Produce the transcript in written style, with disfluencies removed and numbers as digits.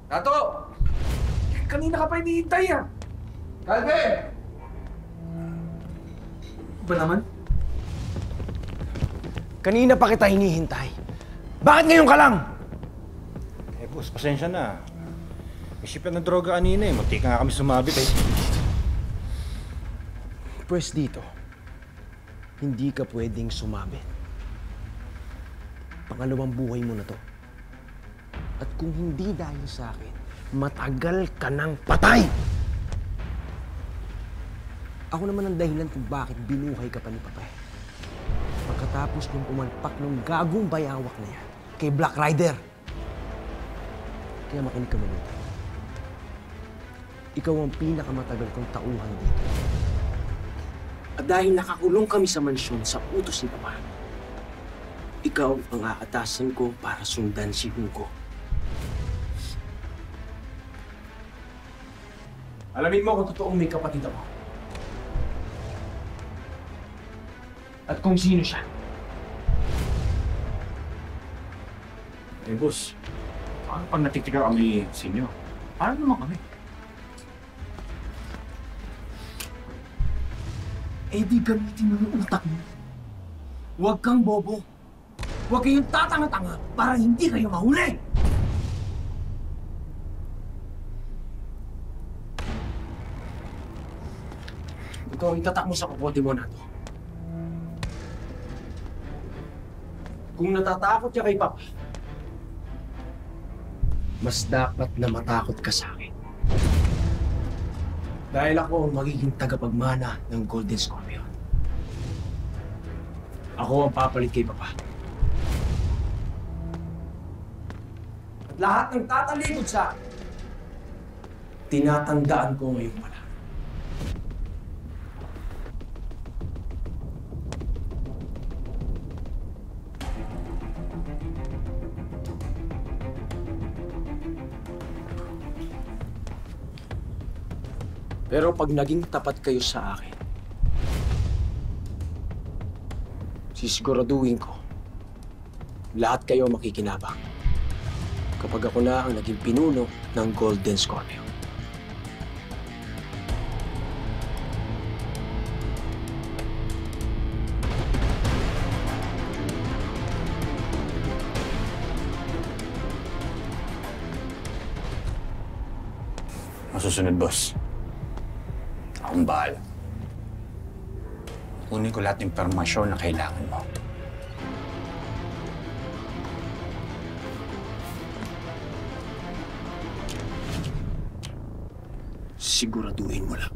Tato! Kanina ka pa hinihintay ah! Calvin! Ba naman? Kanina pa kita hinihintay. Bakit ngayon ka lang? Eh, boss, pasensya na. Isip ng droga kanina eh. Munti ka nga kami sumabit eh. Pwes dito, hindi ka pwedeng sumabit. Pangalawang buhay mo na to. At kung hindi dahil sa akin, matagal ka nang patay! Ako naman ang dahilan kung bakit binuhay ka pa ni Papa. Pagkatapos nung umalpak ng gagong bayawak na yan kay Black Rider. Kaya makinig ka mabuti. Ikaw ang pinakamatagal kong tauhan dito. At dahil nakakulong kami sa mansyon sa utos ni Papa, ikaw ang aatasan ko para sundan si Hugo. Alamin mo kung totoong may kapatid ako. At kung sino siya. Eh, boss. Paano pag natitigaw kami sa inyo? Paano naman kami? Eh di gamitin mo yung utak mo. Huwag kang bobo. Huwag kayong tatanga-tanga para hindi kayo mahuli! Ikaw itatak mo sa kukote mo na to. Kung natatakot ka kay Papa, mas dapat na matakot ka sa akin. Dahil ako ang magiging tagapagmana ng Golden Scorpion. Ako ang papalit kay Papa. At lahat ng tatalikod sa akin, tinatandaan ko ngayon pala. Pero pag naging tapat kayo sa akin, sisiguraduhin ko, lahat kayo makikinabang kapag ako na ang naging pinuno ng Golden Scorpion. Masusunod, boss. Akong bahala. Kunin ko lahat ng impormasyon na kailangan mo. Siguraduhin mo lang.